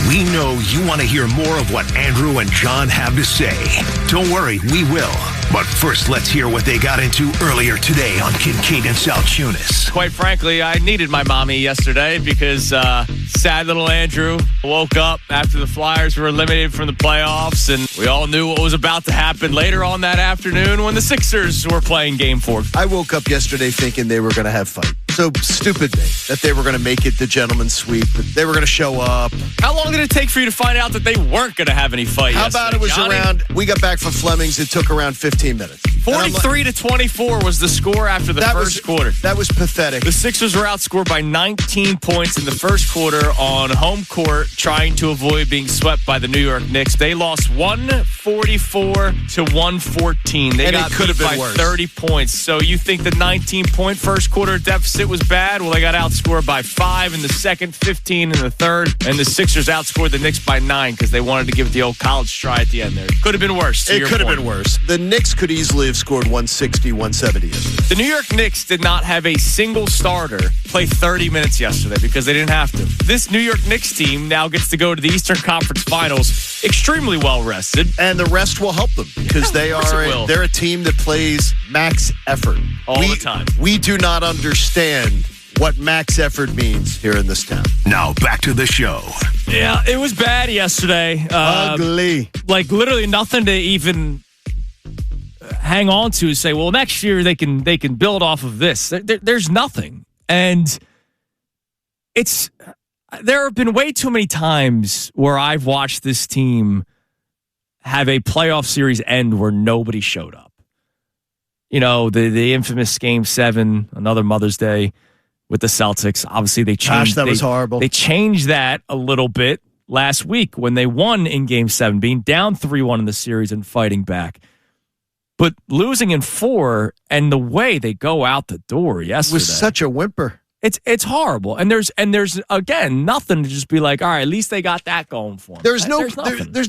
We know you want to hear more of what Andrew and John have to say. Don't worry, we will. But first, let's hear what they got into earlier today on Kincaid and South Tunis. Quite frankly, I needed my mommy yesterday because sad little Andrew woke up after the Flyers were eliminated from the playoffs, and we all knew what was about to happen later on that afternoon when the Sixers were playing Game 4. I woke up yesterday thinking they were going to have fun. So stupid that they were going to make it the gentleman's sweep, that they were going to show up. How long did it take for you to find out that they weren't going to have any fight yesterday? How about it was Johnny? we got back from Fleming's, it took around 15 minutes. 43-24 was the score after the first quarter. That was pathetic. The Sixers were outscored by 19 points in the first quarter on home court, trying to avoid being swept by the New York Knicks. They lost 144-114. They got beat by 30 points. So you think the 19-point first quarter deficit was bad? Well, they got outscored by 5 in the second, 15 in the third, and the Sixers outscored the Knicks by 9 because they wanted to give it the old college try at the end there. Could have been worse. It could have been worse. The Knicks could easily have scored 160, 170 yesterday. The New York Knicks did not have a single starter play 30 minutes yesterday because they didn't have to. This New York Knicks team now gets to go to the Eastern Conference Finals extremely well rested. And the rest will help them because they're a team that plays max effort. All the time. We do not understand what max effort means here in this town. Now back to the show. Yeah, it was bad yesterday. Ugly. Like literally nothing to even hang on to say, well, next year they can build off of this. There's nothing. And there have been way too many times where I've watched this team have a playoff series end where nobody showed up. You know, the infamous Game 7, another Mother's Day with the Celtics. Obviously, they changed. Gosh, that was horrible. They changed that a little bit last week when they won in Game 7, being down 3-1 in the series and fighting back. But losing in 4 and the way they go out the door yesterday was such a whimper. It's horrible. And there's again nothing to just be like, all right, at least they got that going for them. There's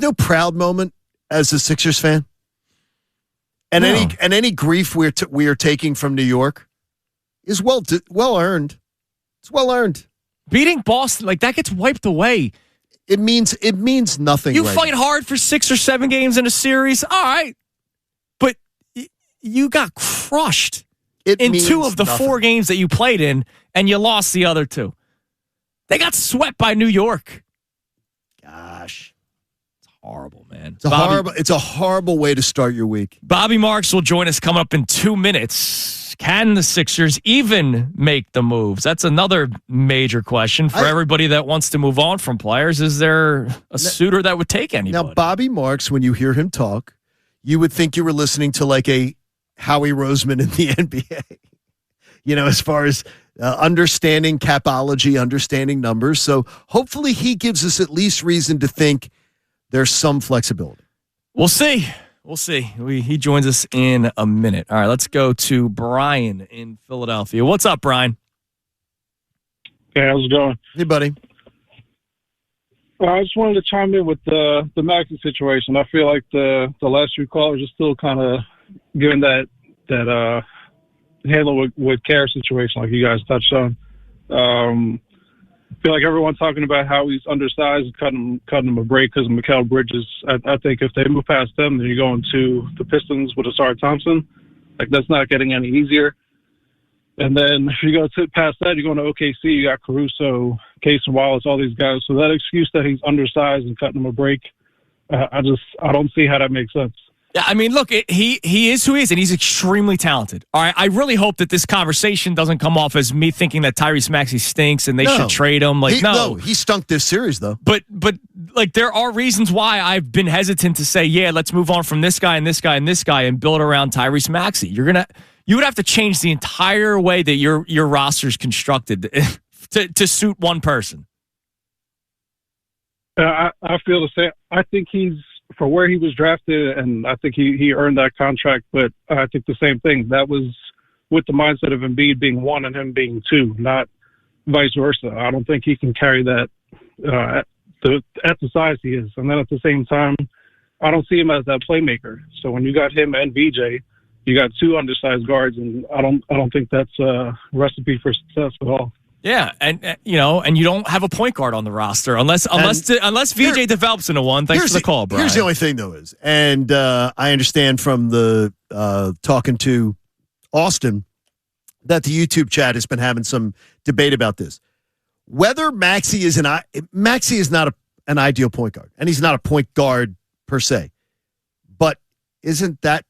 no proud moment as a Sixers fan. And any grief we are taking from New York is well earned. It's well earned. Beating Boston like that gets wiped away. It means nothing. You fight hard for 6 or 7 games in a series, all right, but you got crushed in 2 of the 4 games that you played in, and you lost the other 2. They got swept by New York. Gosh. It's horrible, man. It's a horrible way to start your week. Bobby Marks will join us coming up in 2 minutes. Can the Sixers even make the moves? That's another major question for everybody that wants to move on from players. Is there a suitor that would take anybody? Now, Bobby Marks, when you hear him talk, you would think you were listening to like a Howie Roseman in the NBA. You know, as far as understanding capology, understanding numbers. So hopefully he gives us at least reason to think there's some flexibility. We'll see. We'll see. He joins us in a minute. All right, let's go to Brian in Philadelphia. What's up, Brian? Hey, how's it going? Hey, buddy. I just wanted to chime in with the Maxey situation. I feel like the last 3 callers are still kind of giving that handle with care situation like you guys touched on. I feel like everyone's talking about how he's undersized and cutting him a break because of Mikal Bridges. I think if they move past them, then you're going to the Pistons with Asar Thompson. Like, that's not getting any easier. And then if you go past that, you're going to OKC. You got Caruso, Case and Wallace, all these guys. So that excuse that he's undersized and cutting him a break, I don't see how that makes sense. Yeah, I mean, look, he is who he is, and he's extremely talented. All right, I really hope that this conversation doesn't come off as me thinking that Tyrese Maxey stinks and they should trade him. Like, he stunk this series though. But like, there are reasons why I've been hesitant to say, yeah, let's move on from this guy and this guy and this guy and build around Tyrese Maxey. You would have to change the entire way that your roster's constructed to suit one person. I feel the same. I think he's, for where he was drafted, and I think he earned that contract, but I think the same thing. That was with the mindset of Embiid being 1 and him being 2, not vice versa. I don't think he can carry that at the size he is. And then at the same time, I don't see him as that playmaker. So when you got him and VJ, you got 2 undersized guards, and I don't think that's a recipe for success at all. Yeah, and you don't have a point guard on the roster unless VJ develops into one. Thanks for the call, Brian. Here's the only thing, though, and I understand from the talking to Austin that the YouTube chat has been having some debate about this. Whether Maxey is not an ideal point guard, and he's not a point guard per se, but isn't that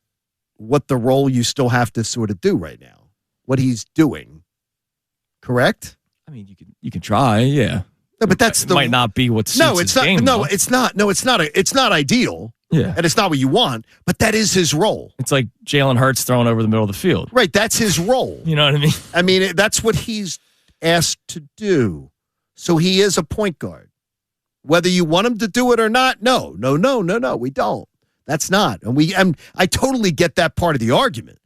what the role you still have to sort of do right now? What he's doing, correct? I mean, you can try, yeah. No, but it might not be what suits his game. It's not. No, it's not. It's not ideal. Yeah, and it's not what you want. But that is his role. It's like Jalen Hurts throwing over the middle of the field. Right. That's his role. You know what I mean? I mean, that's what he's asked to do. So he is a point guard. Whether you want him to do it or not, no, we don't. That's not. And I totally get that part of the argument.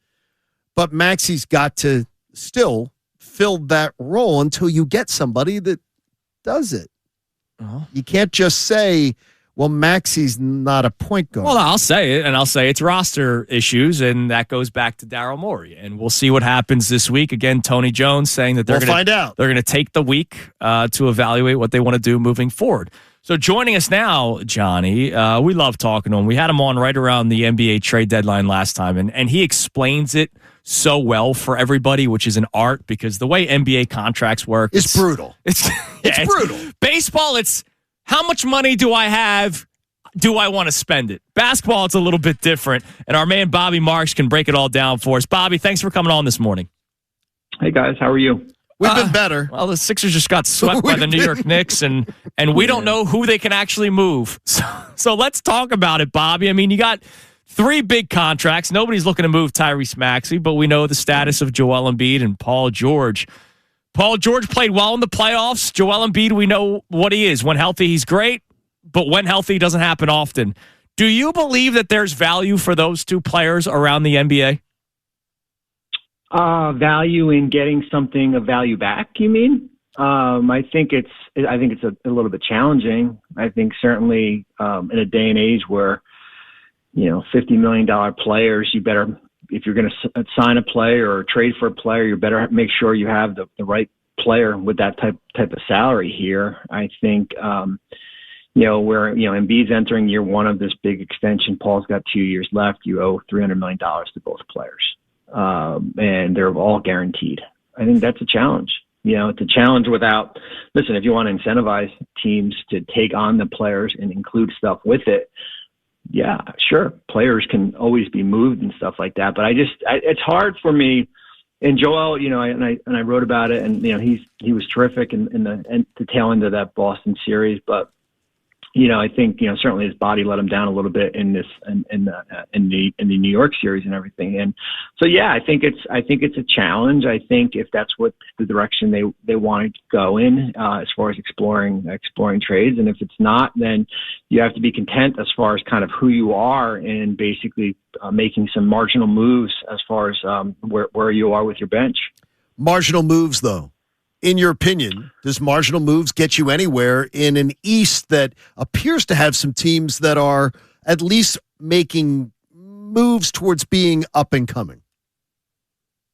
But Maxey's got to still fill that role until you get somebody that does it. Uh-huh. You can't just say, well, Maxey's not a point guard. Well, I'll say it, and I'll say it's roster issues, and that goes back to Daryl Morey. And we'll see what happens this week. Again, Tony Jones saying that they're going to take the week to evaluate what they want to do moving forward. So joining us now, Johnny, we love talking to him. We had him on right around the NBA trade deadline last time, and he explains it so well for everybody, which is an art, because the way NBA contracts work, it's brutal. It's brutal. Baseball, it's how much money do I have? Do I want to spend it? Basketball, it's a little bit different, and our man Bobby Marks can break it all down for us. Bobby, thanks for coming on this morning. Hey guys, how are you? We've been better. Well, the Sixers just got swept by the New York Knicks, and we don't know who they can actually move. So let's talk about it, Bobby. I mean, you got 3 big contracts. Nobody's looking to move Tyrese Maxey, but we know the status of Joel Embiid and Paul George. Paul George played well in the playoffs. Joel Embiid, we know what he is. When healthy, he's great, but when healthy, doesn't happen often. Do you believe that there's value for those 2 players around the NBA? Value in getting something of value back, you mean? I think it's a little bit challenging. I think certainly in a day and age where, $50 million players, you better, if you're going to sign a player or trade for a player, you better make sure you have the right player with that type of salary here. I think, where, Embiid's entering year 1 of this big extension. Paul's got 2 years left. You owe $300 million to both players. And they're all guaranteed. I think that's a challenge. It's a challenge if you want to incentivize teams to take on the players and include stuff with it, yeah, sure. Players can always be moved and stuff like that. But it's hard for me. And Joel, and I wrote about it, and he was terrific in the tail end of that Boston series. But I think certainly his body let him down a little bit in the New York series and everything. And so I think it's a challenge. I think if that's what the direction they wanted to go in as far as exploring trades, and if it's not, then you have to be content as far as kind of who you are and basically making some marginal moves as far as where you are with your bench. Marginal moves, though. In your opinion, does marginal moves get you anywhere in an East that appears to have some teams that are at least making moves towards being up and coming?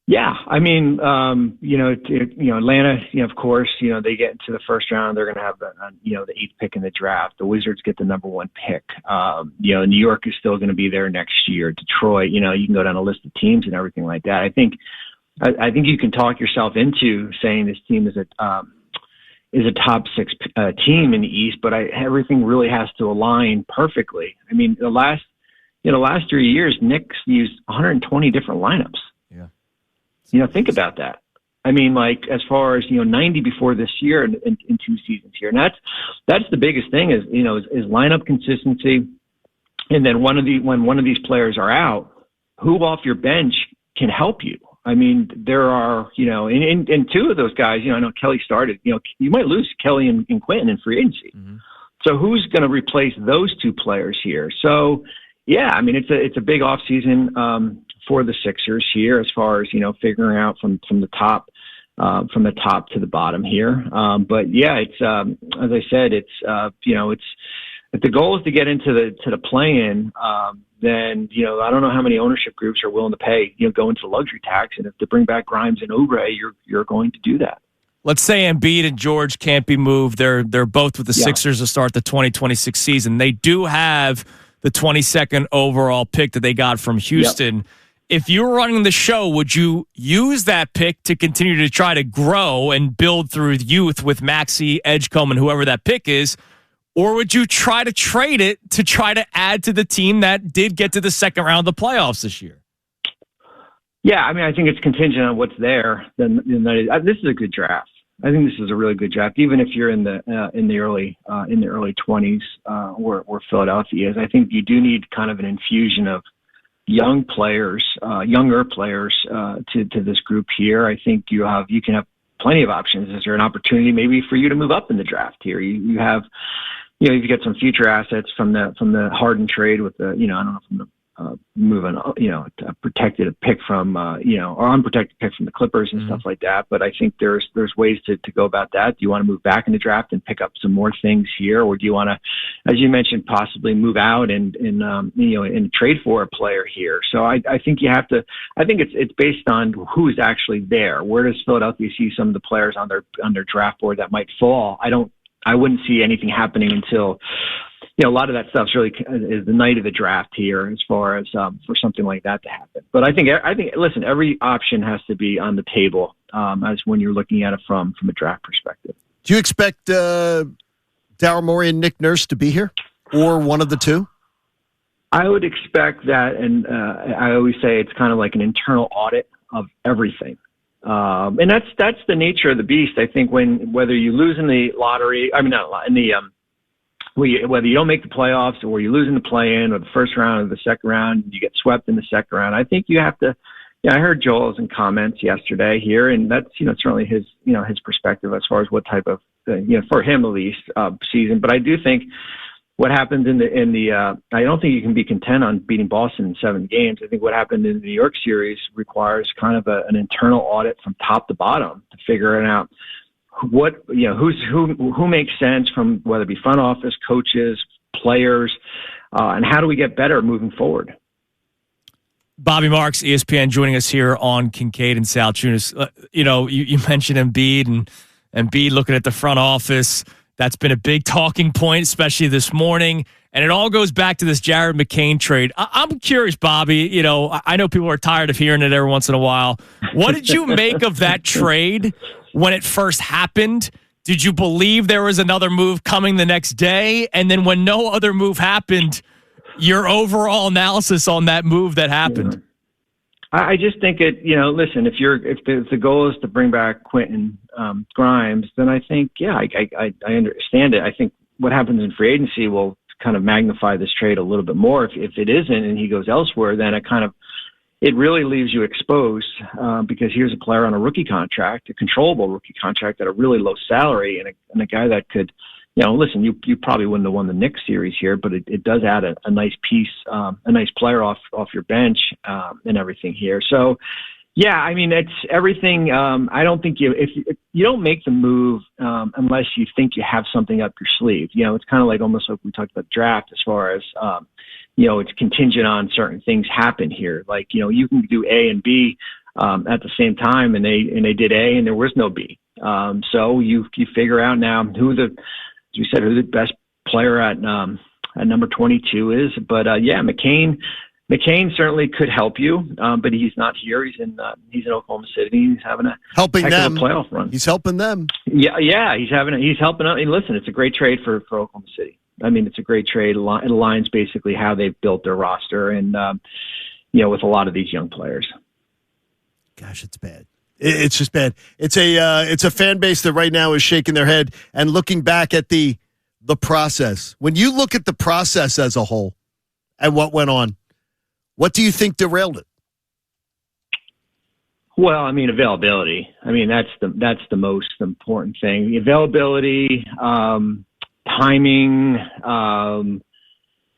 Yeah, I mean, Atlanta, of course, they get into the first round, they're going to have the 8th pick in the draft. The Wizards get the number 1 pick. New York is still going to be there next year. Detroit, you can go down a list of teams and everything like that. I think you can talk yourself into saying this team is a top 6 team in the East, but everything really has to align perfectly. I mean, the last 3 years, Knicks used 120 different lineups. Yeah, think about that. I mean, like as far as 90 before this year in 2 seasons here, and that's the biggest thing is lineup consistency, and then when one of these players are out, who off your bench can help you. I mean, there are, in 2 of those guys, I know Kelly started, you might lose Kelly and Quentin in free agency. Mm-hmm. So who's going to replace those 2 players here? So, yeah, I mean, it's a big offseason for the Sixers here as far as, figuring out from the top to the bottom here. But yeah, it's, as I said, it's if the goal is to get into the play-in, then, I don't know how many ownership groups are willing to pay, go into luxury tax. And if to bring back Grimes and Oubre, you're going to do that. let's say Embiid and George can't be moved. They're both with the Sixers to start the 2026 season. They do have the 22nd overall pick that they got from Houston. Yep. If you were running the show, would you use that pick to continue to try to grow and build through youth with Maxey, Edgecombe, and whoever that pick is? Or would you try to trade it to try to add to the team that did get to the second round of the playoffs this year? Yeah, I mean, I think it's contingent on what's there. This is a good draft. I think this is a really good draft, even if you're in the early 20s, where Philadelphia is. I think you do need kind of an infusion of younger players to this group here. I think you can have plenty of options. Is there an opportunity maybe for you to move up in the draft here? You have, you get some future assets from the Harden trade with the, I don't know, from the moving, a protected pick from, or unprotected pick from the Clippers and stuff like that. But I think there's ways to go about that. Do you want to move back in the draft and pick up some more things here, or do you want to, as you mentioned, possibly move out and trade for a player here? So I think you have to. I think it's based on who's actually there. Where does Philadelphia see some of the players on their draft board that might fall? I wouldn't see anything happening until. A lot of that stuff's really is the night of the draft here, as far as for something like that to happen. But I think, listen, every option has to be on the table as when you're looking at it from a draft perspective. Do you expect Daryl Morey and Nick Nurse to be here, or one of the two? I would expect that, and I always say it's kind of like an internal audit of everything. And that's the nature of the beast. I think whether you lose in the lottery, whether you don't make the playoffs or you lose in the play-in or the first round or the second round, you get swept in the second round. I think you have to. I heard Joel's comments yesterday here, and that's certainly his perspective as far as what type of for him at least season. But I do think what happened in the I don't think you can be content on beating Boston in 7 games. I think what happened in the New York series requires kind of an internal audit from top to bottom to figure it out. Who makes sense from whether it be front office, coaches, players, and how do we get better moving forward? Bobby Marks, ESPN, joining us here on Kincaid and Sal Tunis. You mentioned Embiid and Embiid looking at the front office. That's been a big talking point, especially this morning. And it all goes back to this Jared McCain trade. I'm curious, Bobby. I know people are tired of hearing it every once in a while. What did you make of that trade when it first happened? Did you believe there was another move coming the next day? And then when no other move happened, your overall analysis on that move that happened? I just think listen, if the goal is to bring back Quentin Grimes, then I think, I understand it. I think what happens in free agency will kind of magnify this trade a little bit more. If it isn't and he goes elsewhere, then it really leaves you exposed because here's a player on a rookie contract, a controllable rookie contract at a really low salary, and a guy that could, listen, you probably wouldn't have won the Knicks series here, but it does add a nice piece, a nice player off your bench and everything here. So, yeah, I mean, it's everything. I don't think if you don't make the move unless you think you have something up your sleeve. It's kind of like almost like we talked about draft as far as it's contingent on certain things happen here. Like, you can do A and B at the same time, and they did A and there was no B. So you figure out now who the best player at number 22 is. But McCain certainly could help you, but he's not here. He's in Oklahoma City. He's having a playoff run. He's helping them. Yeah, he's helping out. And listen, it's a great trade for Oklahoma City. I mean, it's a great trade. It aligns basically how they've built their roster, and with a lot of these young players. Gosh, it's bad. It's just bad. It's a fan base that right now is shaking their head and looking back at the process. When you look at the process as a whole and what went on, what do you think derailed it? Well, I mean, availability. I mean, that's the most important thing. The availability, timing.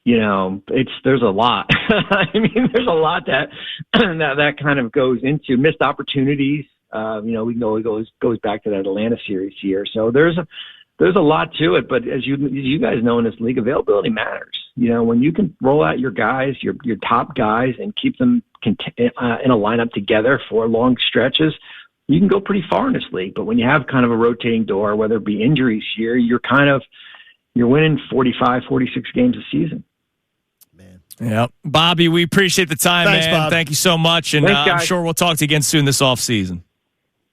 There's a lot. I mean, there's a lot that kind of goes into missed opportunities. We know it goes back to that Atlanta series here. So there's a lot to it. But as you guys know in this league, availability matters. When you can roll out your guys, your top guys, and keep them in a lineup together for long stretches, you can go pretty far in this league. But when you have kind of a rotating door, whether it be injuries here, you're winning 45, 46 games a season. Yeah, Bobby, we appreciate the time, Thanks, man. Bob. Thank you so much, and Thanks, I'm sure we'll talk to you again soon this offseason.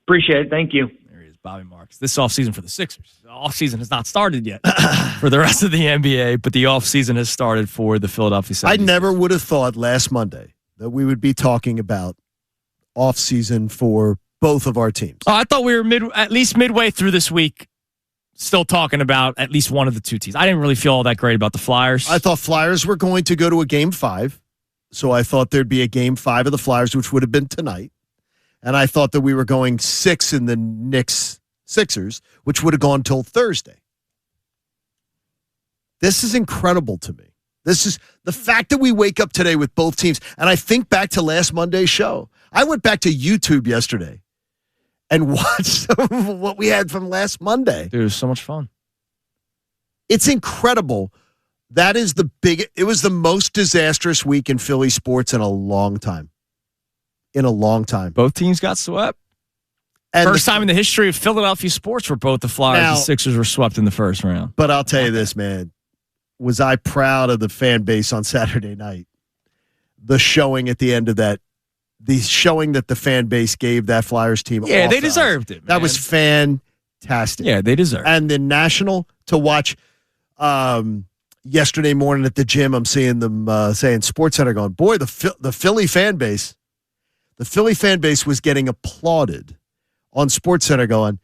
Appreciate it. Thank you. There he is, Bobby Marks. This offseason for the Sixers. The offseason has not started yet for the rest of the NBA, but the offseason has started for the Philadelphia 76ers. I never would have thought last Monday that we would be talking about offseason for both of our teams. Oh, I thought we were at least midway through this week still talking about at least one of the two teams. I didn't really feel all that great about the Flyers. I thought Flyers were going to go to a Game 5, so I thought there'd be a Game 5 of the Flyers, which would have been tonight. And I thought that we were going 6 in the Knicks Sixers, which would have gone till Thursday. This is incredible to me. This is the fact that we wake up today with both teams. And I think back to last Monday's show. I went back to YouTube yesterday and watched some of what we had from last Monday. Dude, it was so much fun. It's incredible. It was the most disastrous week in Philly sports in a long time. Both teams got swept. And first time in the history of Philadelphia sports where both the Flyers and Sixers were swept in the first round. But I'll tell you this, man. Was I proud of the fan base on Saturday night? The showing at the end of that. The showing that the fan base gave that Flyers team. Yeah, they deserved it, man. That was fantastic. Yeah, they deserved it. And the National to watch yesterday morning at the gym, I'm seeing them saying SportsCenter going, boy, the Philly fan base was getting applauded on SportsCenter going,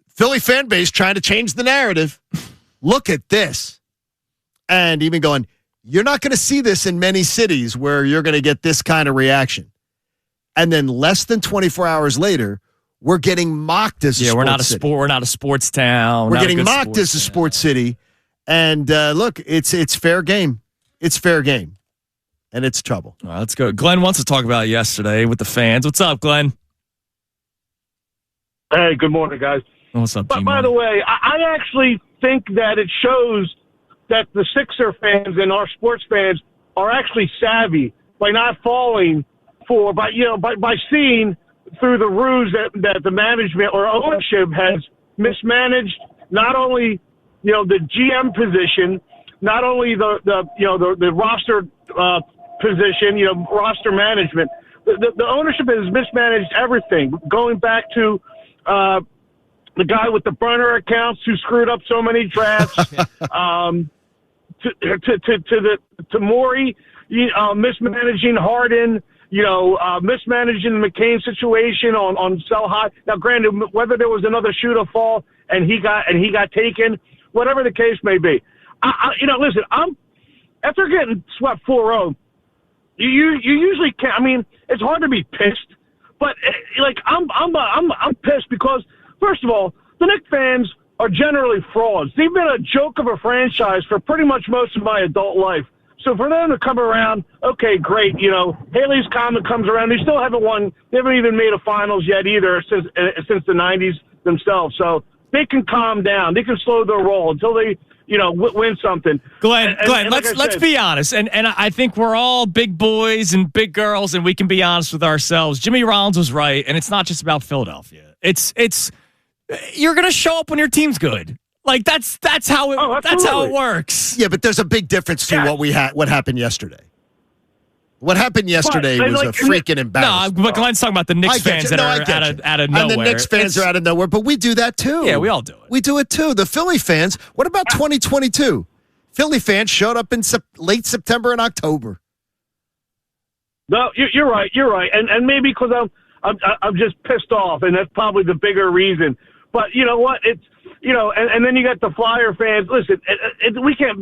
Philly fan base trying to change the narrative. Look at this. And even going, you're not going to see this in many cities where you're going to get this kind of reaction. And then less than 24 hours later, we're getting mocked as a sports city. We're not a sports town. We're getting mocked as a sports city. And look, it's fair game. It's fair game. And it's trouble. All right, let's go. Glenn wants to talk about it yesterday with the fans. What's up, Glenn? Hey, good morning, guys. What's up, But by the way, I actually think that it shows that the Sixer fans and our sports fans are actually savvy by not falling by seeing through the ruse that the management or ownership has mismanaged not only the GM position, not only the roster position, roster management. The ownership has mismanaged everything, going back to the guy with the burner accounts who screwed up so many drafts, to Morey, mismanaging Harden, mismanaging the McCain situation on sell high. Now, granted, whether there was another shoe to fall and he got taken, whatever the case may be, listen, after getting swept 4-0, you usually can't. I mean, it's hard to be pissed, but I'm pissed because first of all, the Knicks fans are generally frauds. They've been a joke of a franchise for pretty much most of my adult life. So for them to come around, okay, great. Haley's Comet comes around. They still haven't won. They haven't even made a finals yet either since the 90s themselves. So they can calm down. They can slow their roll until they, win something. Glenn, let's be honest. And I think we're all big boys and big girls, and we can be honest with ourselves. Jimmy Rollins was right, and it's not just about Philadelphia. It's you're going to show up when your team's good. Like that's how it works. Yeah, but there's a big difference to what happened yesterday. What happened yesterday was a freaking embarrassment. No, but Glenn's talking about the Knicks fans that are out of nowhere. And the Knicks fans are out of nowhere, but we do that too. Yeah, we all do it. We do it too. The Philly fans, what about 2022? Philly fans showed up in late September and October. No, you're right. You're right. And maybe because I'm just pissed off, and that's probably the bigger reason. But you know what? It's and then you got the Flyer fans. Listen, we can't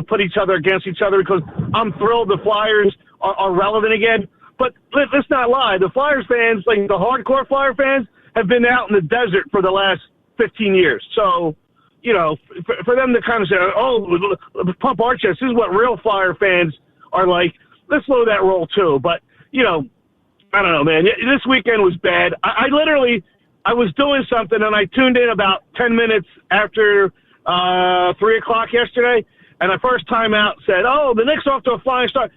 put each other against each other because I'm thrilled the Flyers are relevant again. But let's not lie. The Flyers fans, like the hardcore Flyer fans, have been out in the desert for the last 15 years. So, for them to kind of say, oh, pump our chest, this is what real Flyer fans are like, let's slow that roll too. But, I don't know, man. This weekend was bad. I was doing something, and I tuned in about 10 minutes after 3 o'clock yesterday, and the first time out said, oh, the Knicks off to a flying start.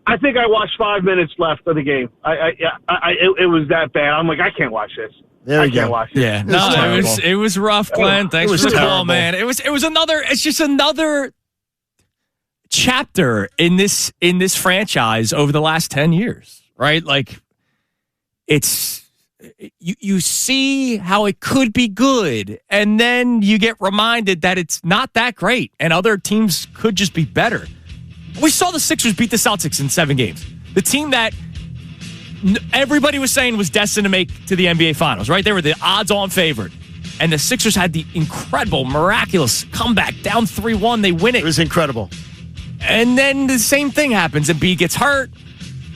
I think I watched 5 minutes left of the game. It was that bad. I'm like, I can't watch this. There I you can't go. watch it. Yeah, no, it was rough, Glenn. Thanks for the call, man. It was another. It's just another chapter in this franchise over the last 10 years, right? Like, it's you see how it could be good, and then you get reminded that it's not that great, and other teams could just be better. We saw the Sixers beat the Celtics in 7 games. The team that everybody was saying was destined to make to the NBA Finals, right? They were the odds-on favorite. And the Sixers had the incredible, miraculous comeback. Down 3-1, they win it. It was incredible. And then the same thing happens. Embiid gets hurt.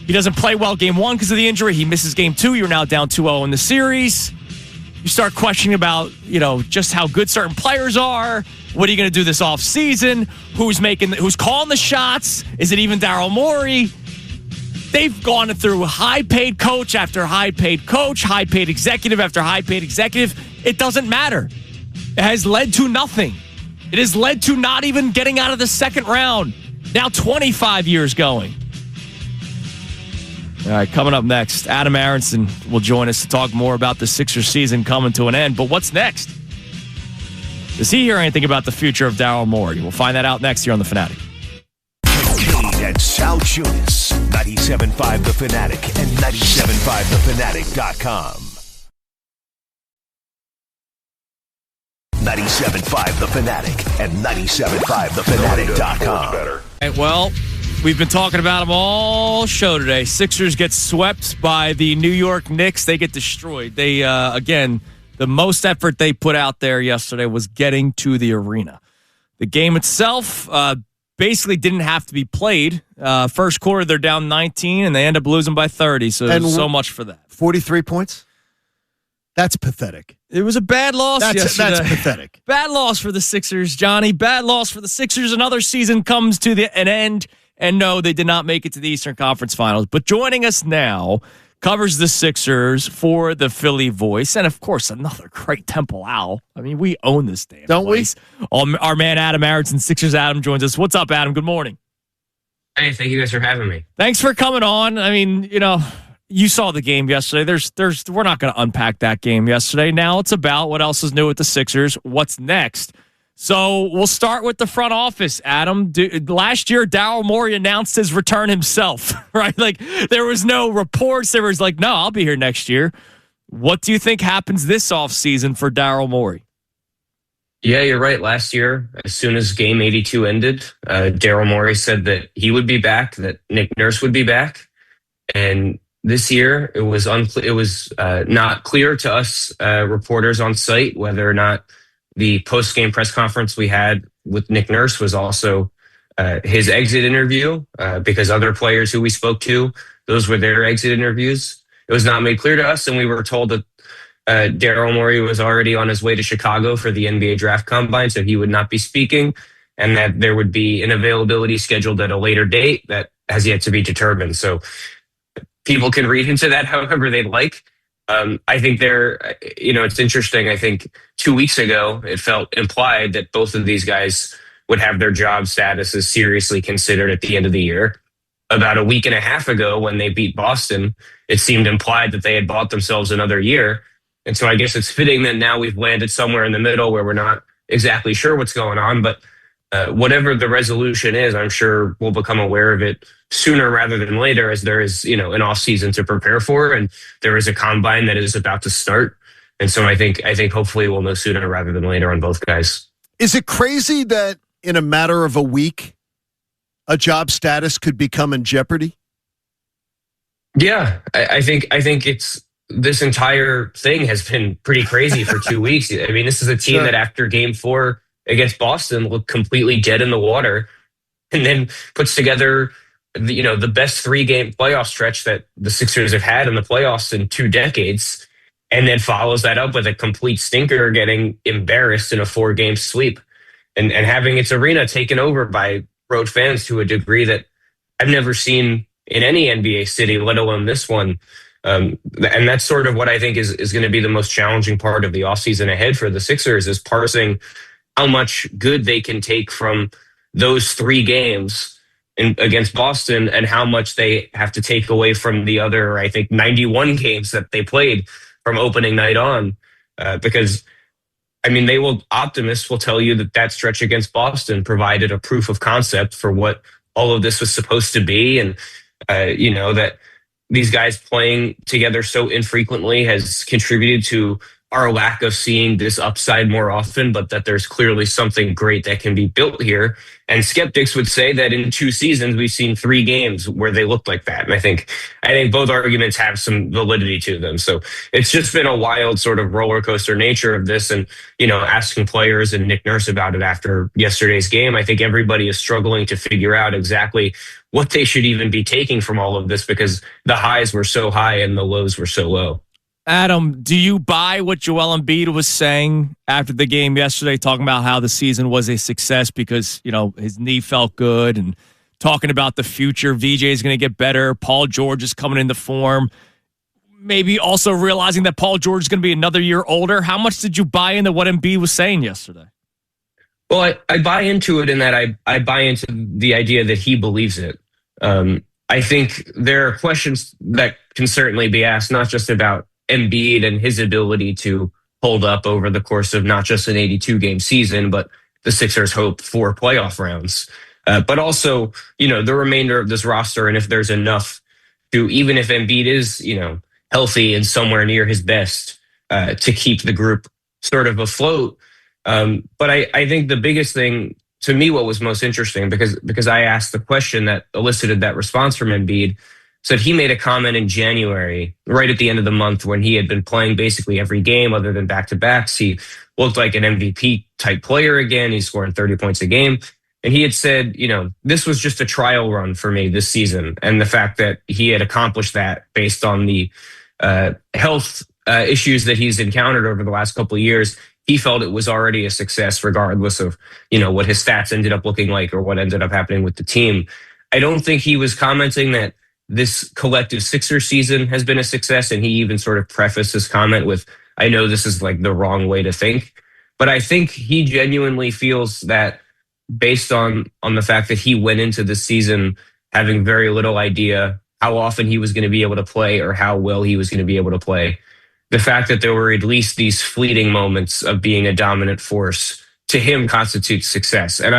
He doesn't play well game 1 because of the injury. He misses game 2. You're now down 2-0 in the series. You start questioning about, just how good certain players are. What are you going to do this offseason? Who's calling the shots? Is it even Daryl Morey? They've gone through high-paid coach after high-paid coach, high-paid executive after high-paid executive. It doesn't matter. It has led to nothing. It has led to not even getting out of the second round. Now 25 years going. All right, coming up next, Adam Aaronson will join us to talk more about the Sixers season coming to an end. But what's next? Does he hear anything about the future of Daryl Morey? We'll find that out next here on The Fanatic. Kincaid and Sal Chunas, 97.5 The Fanatic and 97.5thefanatic.com. 97.5 The Fanatic and 97.5thefanatic.com. Right, well, we've been talking about them all show today. Sixers get swept by the New York Knicks. They get destroyed. They, again, the most effort they put out there yesterday was getting to the arena. The game itself basically didn't have to be played. First quarter, they're down 19, and they end up losing by 30, so much for that. 43 points? That's pathetic. It was a bad loss yesterday. That's pathetic. Bad loss for the Sixers, Johnny. Bad loss for the Sixers. Another season comes to an end, and no, they did not make it to the Eastern Conference Finals. But joining us now covers the Sixers for the Philly Voice, and of course, another great Temple Owl. I mean, we own this damn place. Our man Adam Aaronson, Sixers Adam, joins us. What's up, Adam? Good morning. Hey, thank you guys for having me. Thanks for coming on. I mean, you saw the game yesterday. We're not going to unpack that game yesterday. Now it's about what else is new with the Sixers. What's next? So we'll start with the front office, Adam. Last year, Daryl Morey announced his return himself, right? Like, there was no reports. There was like, no, I'll be here next year. What do you think happens this offseason for Daryl Morey? Yeah, you're right. Last year, as soon as game 82 ended, Daryl Morey said that he would be back, that Nick Nurse would be back. And this year, it was not clear to us reporters on site whether or not the post-game press conference we had with Nick Nurse was also his exit interview, because other players who we spoke to, those were their exit interviews. It was not made clear to us, and we were told that Daryl Morey was already on his way to Chicago for the NBA Draft Combine, so he would not be speaking, and that there would be an availability scheduled at a later date that has yet to be determined. So people can read into that however they'd like. I think it's interesting. I think 2 weeks ago, it felt implied that both of these guys would have their job statuses seriously considered at the end of the year. About a week and a half ago, when they beat Boston, it seemed implied that they had bought themselves another year. And so I guess it's fitting that now we've landed somewhere in the middle where we're not exactly sure what's going on. But whatever the resolution is, I'm sure we'll become aware of it sooner rather than later, as there is, an off season to prepare for, and there is a combine that is about to start. And so I think hopefully we'll know sooner rather than later on both guys. Is it crazy that in a matter of a week, a job status could become in jeopardy? Yeah, I think it's this entire thing has been pretty crazy for 2 weeks. I mean, this is a team that after game 4 against Boston looked completely dead in the water, and then puts together the best 3-game playoff stretch that the Sixers have had in the playoffs in 2 decades, and then follows that up with a complete stinker, getting embarrassed in a 4-game sweep, and having its arena taken over by road fans to a degree that I've never seen in any NBA city, let alone this one. And that's sort of what I think is going to be the most challenging part of the offseason ahead for the Sixers, is parsing how much good they can take from those 3 games against Boston, and how much they have to take away from the other, I think, 91 games that they played from opening night on, because optimists will tell you that stretch against Boston provided a proof of concept for what all of this was supposed to be. And, that these guys playing together so infrequently has contributed to our lack of seeing this upside more often, but that there's clearly something great that can be built here. And skeptics would say that in 2 seasons, we've seen 3 games where they looked like that. And I think both arguments have some validity to them. So it's just been a wild sort of roller coaster nature of this. And, asking players and Nick Nurse about it after yesterday's game, I think everybody is struggling to figure out exactly what they should even be taking from all of this, because the highs were so high and the lows were so low. Adam, do you buy what Joel Embiid was saying after the game yesterday, talking about how the season was a success because, his knee felt good, and talking about the future? VJ is going to get better. Paul George is coming into form. Maybe also realizing that Paul George is going to be another year older. How much did you buy into what Embiid was saying yesterday? Well, I buy into it in that I buy into the idea that he believes it. I think there are questions that can certainly be asked, not just about Embiid and his ability to hold up over the course of not just an 82-game season, but the Sixers' hope for playoff rounds. But also, the remainder of this roster, and if there's enough to, even if Embiid is, healthy and somewhere near his best, to keep the group sort of afloat. But I think the biggest thing to me, what was most interesting, because I asked the question that elicited that response from Embiid, said he made a comment in January, right at the end of the month, when he had been playing basically every game other than back-to-backs. He looked like an MVP-type player again. He's scoring 30 points a game. And he had said, this was just a trial run for me this season. And the fact that he had accomplished that based on the health issues that he's encountered over the last couple of years, he felt it was already a success regardless of, what his stats ended up looking like or what ended up happening with the team. I don't think he was commenting that this collective Sixers season has been a success. And he even sort of prefaced his comment with, I know this is like the wrong way to think. But I think he genuinely feels that, based on the fact that he went into this season having very little idea how often he was going to be able to play or how well he was going to be able to play, the fact that there were at least these fleeting moments of being a dominant force to him constitutes success. And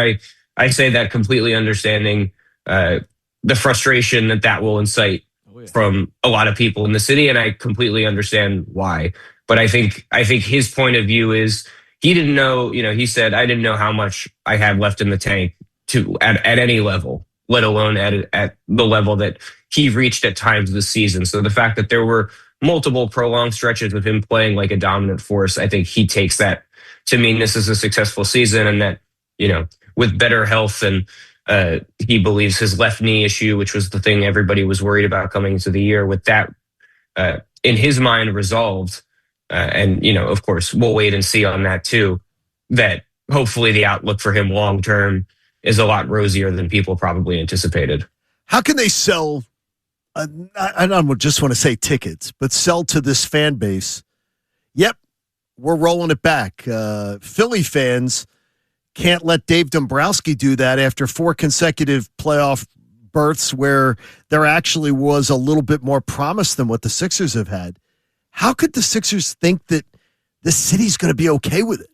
I say that completely understanding the frustration that will incite from a lot of people in the city. And I completely understand why. But I think his point of view is, he didn't know, he said, I didn't know how much I had left in the tank at any level, let alone at the level that he reached at times this season. So the fact that there were multiple prolonged stretches of him playing like a dominant force, I think he takes that to mean this is a successful season, and that, with better health, and he believes his left knee issue, which was the thing everybody was worried about coming into the year, with that in his mind resolved. And, of course, we'll wait and see on that too, that hopefully the outlook for him long-term is a lot rosier than people probably anticipated. How can they sell, I don't just want to say tickets, but sell to this fan base? Yep, we're rolling it back. Philly fans can't let Dave Dombrowski do that after 4 consecutive playoff berths where there actually was a little bit more promise than what the Sixers have had. How could the Sixers think that the city's going to be okay with it?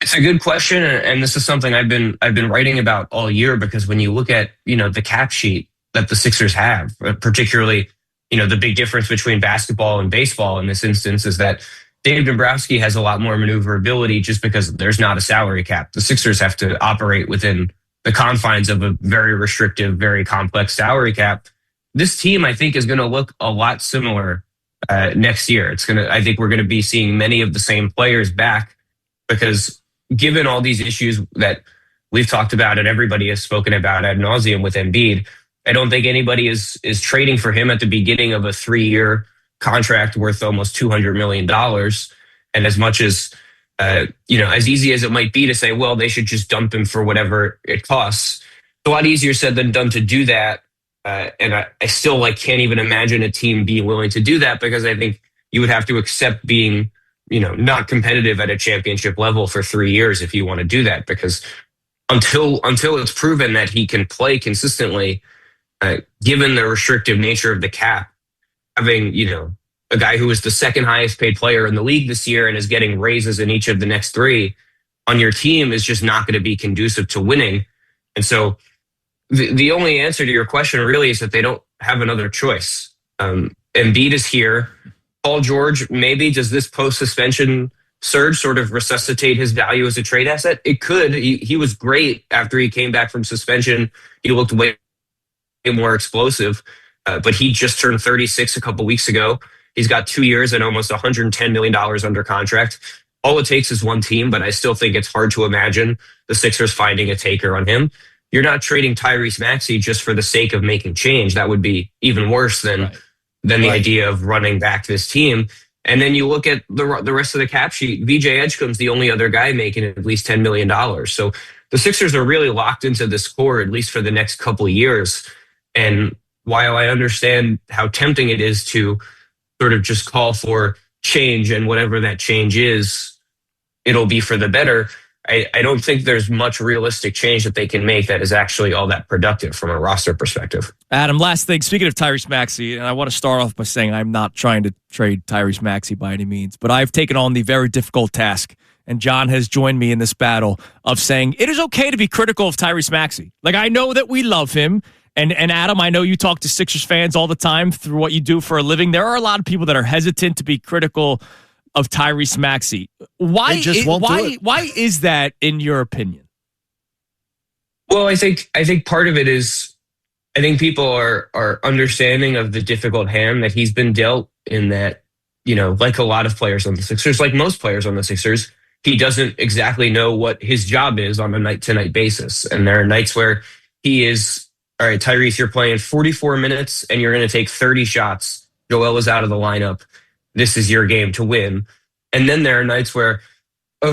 It's a good question, and this is something I've been writing about all year, because when you look at the cap sheet that the Sixers have, particularly the big difference between basketball and baseball in this instance is that Dave Dombrowski has a lot more maneuverability just because there's not a salary cap. The Sixers have to operate within the confines of a very restrictive, very complex salary cap. This team, I think, is going to look a lot similar next year. I think we're going to be seeing many of the same players back, because given all these issues that we've talked about and everybody has spoken about ad nauseum with Embiid, I don't think anybody is trading for him at the beginning of a 3-year contract worth almost $200 million. And as much as, as easy as it might be to say, well, they should just dump him for whatever it costs, it's a lot easier said than done to do that. And I still can't even imagine a team being willing to do that, because I think you would have to accept being, not competitive at a championship level for 3 years if you want to do that, because until it's proven that he can play consistently, given the restrictive nature of the cap, having, a guy who was the second highest paid player in the league this year and is getting raises in each of the next 3 on your team is just not going to be conducive to winning. And so the only answer to your question really is that they don't have another choice. Embiid is here. Paul George, maybe does this post-suspension surge sort of resuscitate his value as a trade asset? It could. He was great after he came back from suspension. He looked way more explosive, but he just turned 36 a couple weeks ago. He's got 2 years and almost $110 million under contract. All it takes is one team, but I still think it's hard to imagine the Sixers finding a taker on him. You're not trading Tyrese Maxey just for the sake of making change. That would be even worse than the idea of running back this team. And then you look at the rest of the cap sheet. VJ Edgecombe's the only other guy making at least $10 million. So the Sixers are really locked into this core, at least for the next couple of years. And while I understand how tempting it is to sort of just call for change, and whatever that change is, it'll be for the better, I don't think there's much realistic change that they can make that is actually all that productive from a roster perspective. Adam, last thing, speaking of Tyrese Maxey, and I want to start off by saying I'm not trying to trade Tyrese Maxey by any means, but I've taken on the very difficult task, and John has joined me in this battle of saying it is okay to be critical of Tyrese Maxey. Like, I know that we love him, and Adam, I know you talk to Sixers fans all the time through what you do for a living. There are a lot of people that are hesitant to be critical of Tyrese Maxey. Why is that, in your opinion? Well, I think part of it is, I think people are understanding of the difficult hand that he's been dealt, in that, like a lot of players on the Sixers, like most players on the Sixers, he doesn't exactly know what his job is on a night-to-night basis. And there are nights where he is, all right, Tyrese, you're playing 44 minutes and you're going to take 30 shots. Joel is out of the lineup. This is your game to win. And then there are nights where,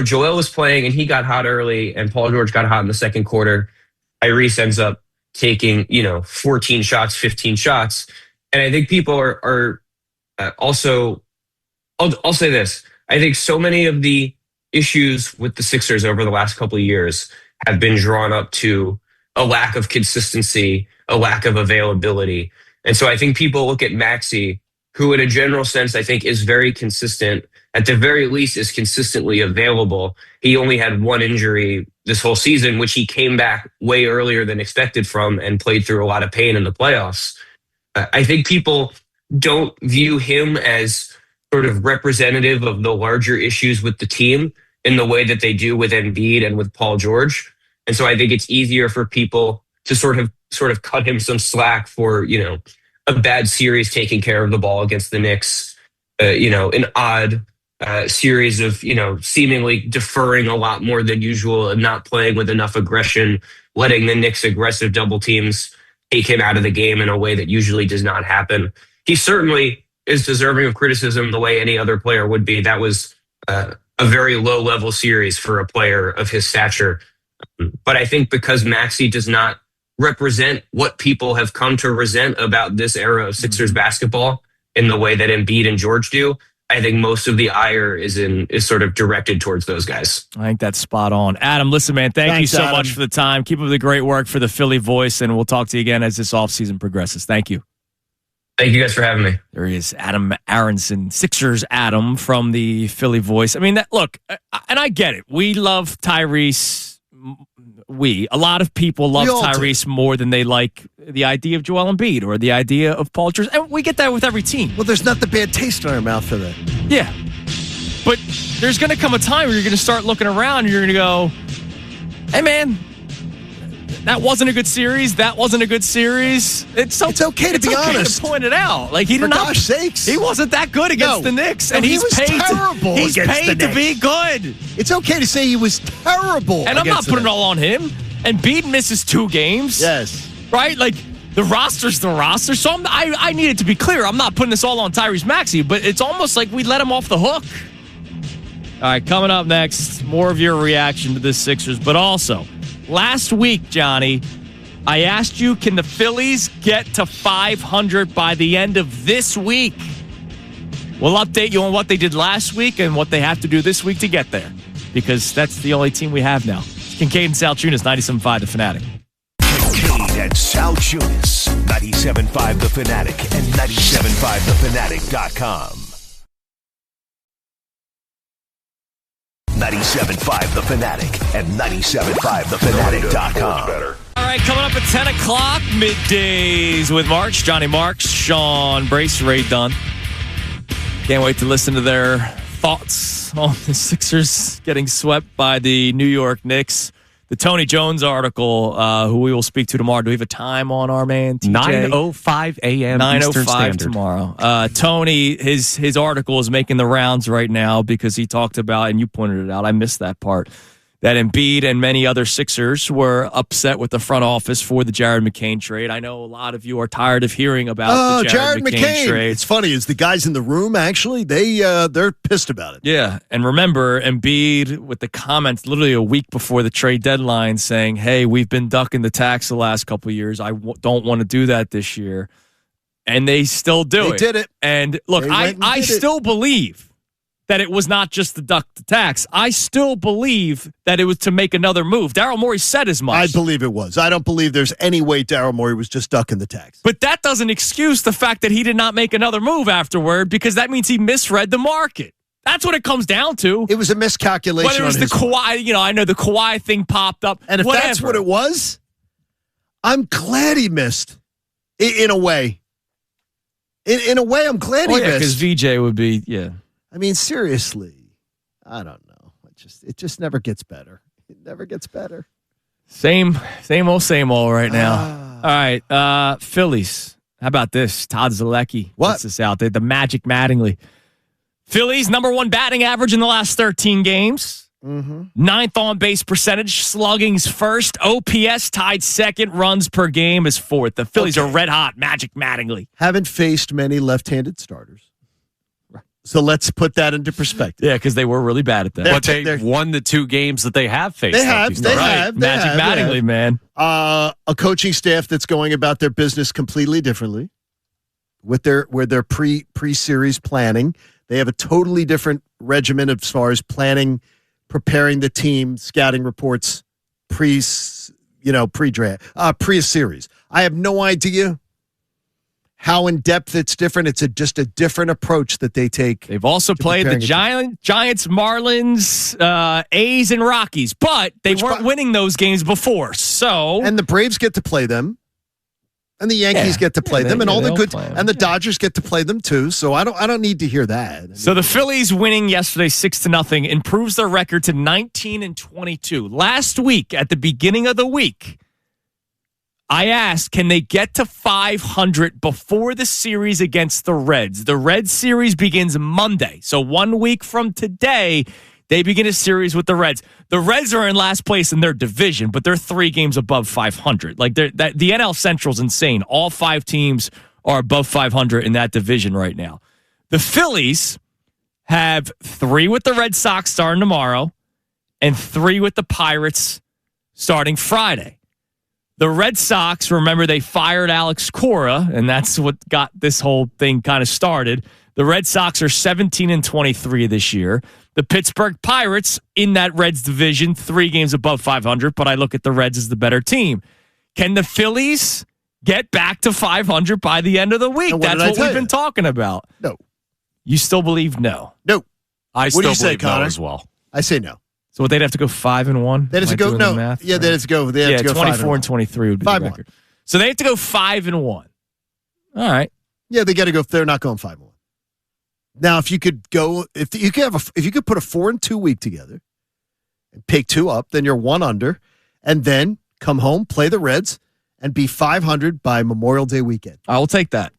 Joel was playing and he got hot early and Paul George got hot in the second quarter. Tyrese ends up taking, 14 shots, 15 shots. And I think people are also, I'll say this. I think so many of the issues with the Sixers over the last couple of years have been drawn up to a lack of consistency, a lack of availability. And so I think people look at Maxey, who in a general sense, I think is very consistent, at the very least is consistently available. He only had one injury this whole season, which he came back way earlier than expected from and played through a lot of pain in the playoffs. I think people don't view him as sort of representative of the larger issues with the team in the way that they do with Embiid and with Paul George. And so I think it's easier for people to sort of cut him some slack for, a bad series taking care of the ball against the Knicks, an odd series of, seemingly deferring a lot more than usual and not playing with enough aggression, letting the Knicks' aggressive double teams take him out of the game in a way that usually does not happen. He certainly is deserving of criticism the way any other player would be. That was a very low-level series for a player of his stature. But I think because Maxey does not represent what people have come to resent about this era of Sixers basketball in the way that Embiid and George do, I think most of the ire is sort of directed towards those guys. I think that's spot on. Adam, listen, man, thanks you so much for the time. Keep up the great work for the Philly Voice, and we'll talk to you again as this offseason progresses. Thank you. Thank you guys for having me. There he is, Adam Aaronson, Sixers Adam from the Philly Voice. I mean, look, and I get it. We love Tyrese. A lot of people love Tyrese more than they like the idea of Joel Embiid or the idea of Paul George. And we get that with every team. Well, there's not the bad taste in our mouth for that. Yeah. But there's going to come a time where you're going to start looking around and you're going to go, hey, man, that wasn't a good series. That wasn't a good series. It's okay to be honest. To point it out. Like, he did not. For gosh sakes. He wasn't that good against the Knicks. And he was terrible. He's paid to be good. It's okay to say he was terrible. And I'm not putting it all on him. And Embiid misses 2 games. Yes. Right? Like, the roster's the roster. So I need it to be clear. I'm not putting this all on Tyrese Maxey, but it's almost like we let him off the hook. All right, coming up next, more of your reaction to this Sixers, but also, last week, Johnny, I asked you, can the Phillies get to 500 by the end of this week? We'll update you on what they did last week and what they have to do this week to get there, because that's the only team we have now. Kincaid and Salchunas, 97.5 The Fanatic. Kincaid and Salchunas, 97.5 The Fanatic and 97.5thefanatic.com. 97.5 The Fanatic and 97.5thefanatic.com. All right, coming up at 10 o'clock, middays with March. Johnny Marks, Sean Brace, Ray Dunn. Can't wait to listen to their thoughts on the Sixers getting swept by the New York Knicks. The Tony Jones article, who we will speak to tomorrow. Do we have a time on our man, TJ? 9:05 a.m. Eastern Standard. Tomorrow. Tony, his article is making the rounds right now because he talked about, and you pointed it out, I missed that part, that Embiid and many other Sixers were upset with the front office for the Jared McCain trade. I know a lot of you are tired of hearing about the Jared McCain trade. It's funny, is the guys in the room actually, they're pissed about it. Yeah, and remember, Embiid with the comments literally a week before the trade deadline saying, hey, we've been ducking the tax the last couple of years. I don't want to do that this year. And they still do it. They did it. And look, I still believe that it was not just to duck the tax. I still believe that it was to make another move. Daryl Morey said as much. I believe it was. I don't believe there's any way Daryl Morey was just ducking the tax. But that doesn't excuse the fact that he did not make another move afterward, because that means he misread the market. That's what it comes down to. It was a miscalculation. Whether it was the Kawhi, I know the Kawhi thing popped up. And if that's what it was, I'm glad he missed. In a way. In a way, I'm glad he missed. Because VJ would be, I mean, seriously, I don't know. It just never gets better. It never gets better. Same old right now. All right, Phillies. How about this? Todd Zalecki puts this out there. The Magic Mattingly. Phillies, number one batting average in the last 13 games. Mm-hmm. Ninth on base percentage. Slugging's first. OPS tied second. Runs per game is fourth. The Phillies are red hot. Magic Mattingly. Haven't faced many left-handed starters. So let's put that into perspective. Yeah, because they were really bad at that. But they won the two games that they have faced. They have. Magic Mattingly, man. A coaching staff that's going about their business completely differently with their pre-series planning. They have a totally different regimen as far as planning, preparing the team, scouting reports, pre-series. I have no idea how in-depth it's different. It's just a different approach that they take. They've also played the Giants, Marlins, A's, and Rockies, but they weren't winning those games before. And the Braves get to play them, and the Yankees get to play them, and all the good, and the Dodgers get to play them too. So I don't need to hear that. I mean, so the Phillies winning yesterday 6-0 improves their record to 19-22. Last week, at the beginning of the week, I asked, can they get to 500 before the series against the Reds? The Reds series begins Monday. So 1 week from today, they begin a series with the Reds. The Reds are in last place in their division, but they're 3 games above 500. Like the NL Central's insane. All 5 teams are above 500 in that division right now. The Phillies have 3 with the Red Sox starting tomorrow and 3 with the Pirates starting Friday. The Red Sox, remember, they fired Alex Cora, and that's what got this whole thing kind of started. The Red Sox are 17-23 this year. The Pittsburgh Pirates in that Reds division, 3 games above 500, but I look at the Reds as the better team. Can the Phillies get back to 500 by the end of the week? That's what we've been talking about. No. You still believe no? No. I still believe no as well. I say no. So they'd have to go 5-1. They'd have to go. No, math, yeah, they'd have to go. They have to go 24-23 would be the record. So they have to go 5-1. All right. Yeah, they got to go. They're not going 5-1. Now, if you could put a 4-2 week together and pick 2 up, then you're 1 under, and then come home, play the Reds, and be 500 by Memorial Day weekend. I will take that.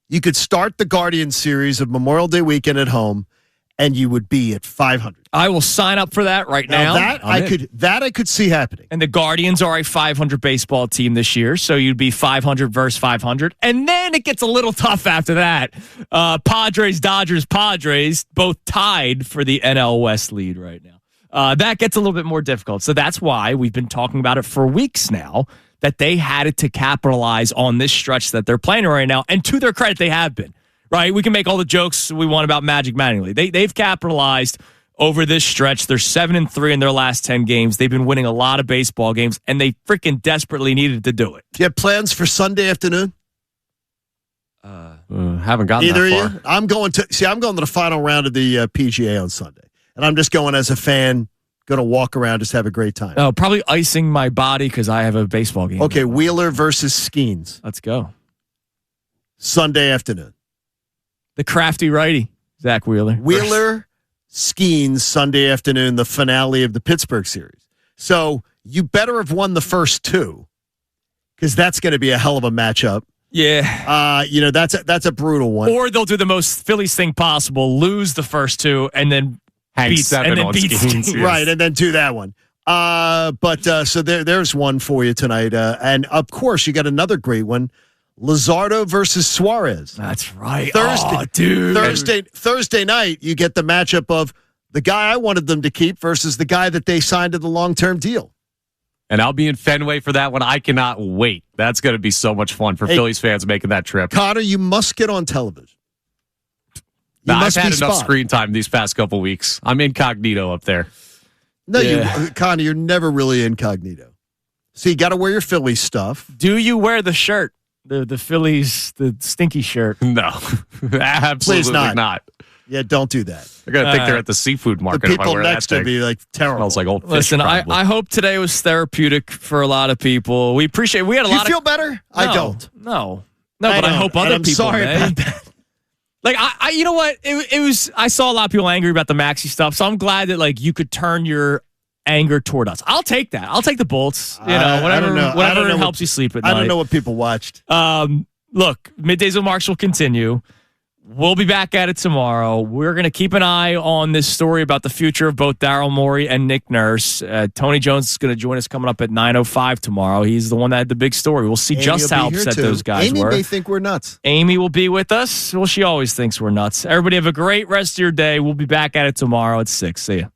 You could start the Guardian series of Memorial Day weekend at home, and you would be at 500. I will sign up for that right now. That I could see happening. And the Guardians are a 500 baseball team this year, so you'd be 500 versus 500. And then it gets a little tough after that. Padres, Dodgers, Padres, both tied for the NL West lead right now. That gets a little bit more difficult. So that's why we've been talking about it for weeks now, that they had it to capitalize on this stretch that they're playing right now. And to their credit, they have been. Right, we can make all the jokes we want about Magic Mattingly. They've capitalized over this stretch. They're 7-3 in their last 10 games. They've been winning a lot of baseball games, and they freaking desperately needed to do it. Do you have plans for Sunday afternoon? Haven't gotten either that far. of you. I'm going to the final round of the PGA on Sunday. And I'm just going as a fan, going to walk around, just have a great time. Oh, probably icing my body because I have a baseball game. Okay, Wheeler versus Skeens. Let's go. Sunday afternoon. The crafty righty, Zach Wheeler. Wheeler, Skeens, Sunday afternoon, the finale of the Pittsburgh series. So you better have won the first two because that's going to be a hell of a matchup. Yeah. That's a brutal one. Or they'll do the most Phillies thing possible, lose the first two, and then hang seven on Skeens. Right, and then do that one. So there's one for you tonight. And, of course, you got another great one. Luzardo versus Suarez. That's right. Thursday night, you get the matchup of the guy I wanted them to keep versus the guy that they signed to the long-term deal. And I'll be in Fenway for that one. I cannot wait. That's going to be so much fun for Phillies fans making that trip. Connor, you must get on television. I've had enough screen time these past couple weeks. I'm incognito up there. No, Connor, you're never really incognito. So you got to wear your Phillies stuff. Do you wear the shirt? The Phillies, the stinky shirt? No, absolutely not. Yeah, don't do that. They're going to think they're at the seafood market. The people if I wear next that to be like terrible. Smells like old fish. Listen, I hope today was therapeutic for a lot of people. We appreciate. We had a lot. You feel better? No, I don't. No, but I hope other people. Sorry about that. Like I, you know what? It was. I saw a lot of people angry about the Maxey stuff, so I'm glad that like you could turn your anger toward us. I'll take that. I'll take the Bolts. Whatever helps you sleep at night. I don't know what people watched. Look, Middays with Marks will continue. We'll be back at it tomorrow. We're going to keep an eye on this story about the future of both Daryl Morey and Nick Nurse. Tony Jones is going to join us coming up at 9:05 tomorrow. He's the one that had the big story. We'll see just how upset those guys were. Amy may think we're nuts. Amy will be with us. Well, she always thinks we're nuts. Everybody have a great rest of your day. We'll be back at it tomorrow at 6. See ya.